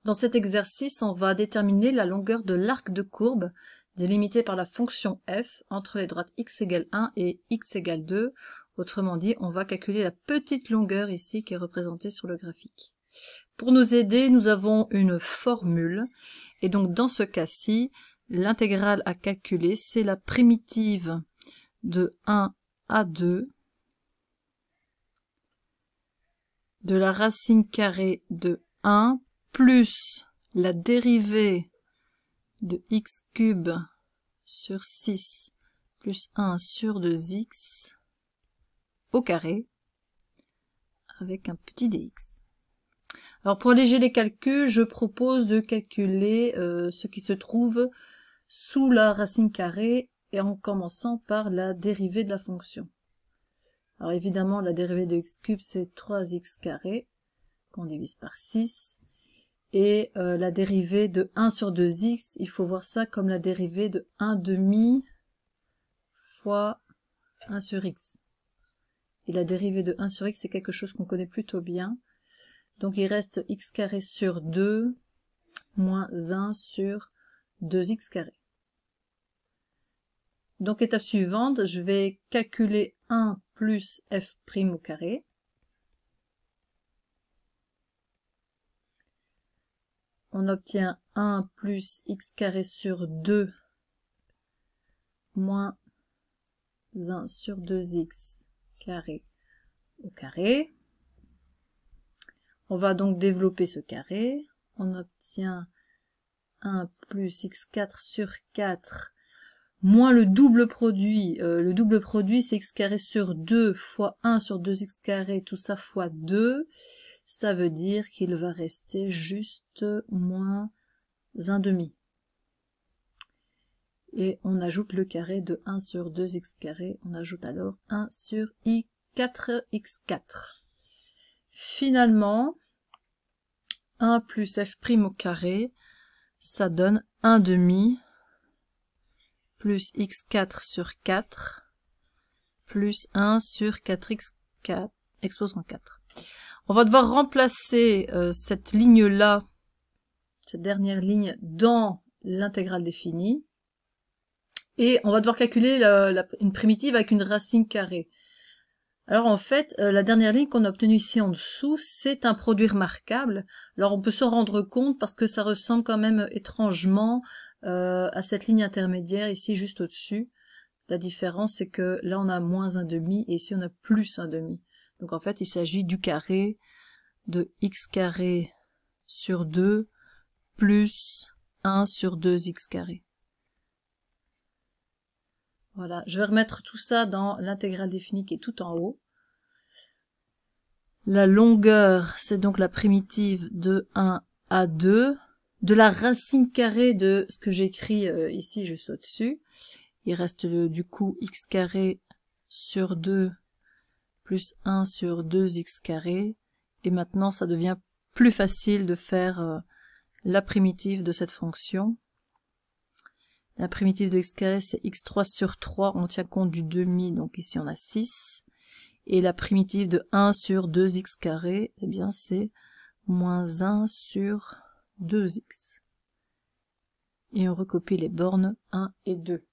Dans cet exercice, on va déterminer la longueur de l'arc de courbe délimité par la fonction f entre les droites x égale 1 et x égale 2. Autrement dit, on va calculer la petite longueur ici qui est représentée sur le graphique. Pour nous aider, nous avons une formule. Et donc dans ce cas-ci, l'intégrale à calculer, c'est la primitive de 1 à 2 de la racine carrée de 1 plus la dérivée de x cube sur 6 plus 1 sur 2x au carré avec un petit dx. Alors pour alléger les calculs, je propose de calculer ce qui se trouve sous la racine carrée et en commençant par la dérivée de la fonction. Alors évidemment, la dérivée de x cube, c'est 3x carré, qu'on divise par 6. Et la dérivée de 1 sur 2x, il faut voir ça comme la dérivée de 1 demi fois 1 sur x. Et la dérivée de 1 sur x, c'est quelque chose qu'on connaît plutôt bien. Donc il reste x carré sur 2 moins 1 sur 2x carré. Donc étape suivante, je vais calculer 1 plus f' au carré. On obtient 1 plus x carré sur 2 moins 1 sur 2x carré au carré. On va donc développer ce carré. On obtient 1 plus x4 sur 4 moins le double produit. Le double produit, c'est x carré sur 2 fois 1 sur 2x carré, tout ça fois 2. Ça veut dire qu'il va rester juste moins 1 demi. Et on ajoute le carré de 1 sur 2x carré. On ajoute alors 1 sur i4x4. Finalement, 1 plus f' au carré, ça donne 1 demi plus x4 sur 4 plus 1 sur 4x4 exposant 4. On va devoir remplacer cette ligne-là, cette dernière ligne, dans l'intégrale définie. Et on va devoir calculer une primitive avec une racine carrée. Alors en fait, la dernière ligne qu'on a obtenue ici en dessous, c'est un produit remarquable. Alors on peut s'en rendre compte parce que ça ressemble quand même étrangement à cette ligne intermédiaire ici juste au-dessus. La différence, c'est que là on a moins 1 demi et ici on a plus 1 demi. Donc en fait, il s'agit du carré de x carré sur 2 plus 1 sur 2x carré. Voilà, je vais remettre tout ça dans l'intégrale définie qui est tout en haut. La longueur, c'est donc la primitive de 1 à 2, de la racine carrée de ce que j'écris ici juste au-dessus. Il reste du coup x carré sur 2 plus 1 sur 2x carré. Et maintenant, ça devient plus facile de faire la primitive de cette fonction. La primitive de x carré, c'est x3 sur 3. On tient compte du demi, donc ici on a 6. Et la primitive de 1 sur 2x carré, eh bien c'est moins 1 sur 2x. Et on recopie les bornes 1 et 2.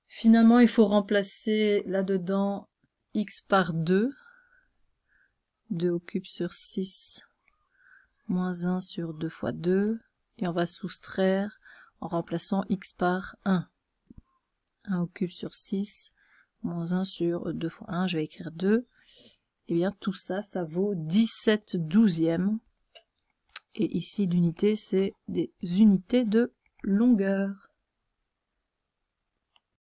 Finalement, il faut remplacer là-dedans x par 2. 2 au cube sur 6, moins 1 sur 2 fois 2. Et on va soustraire en remplaçant x par 1. 1 au cube sur 6, moins 1 sur 2 fois 1, je vais écrire 2. Et bien tout ça, ça vaut 17 douzièmes. Et ici, l'unité, c'est des unités de longueur.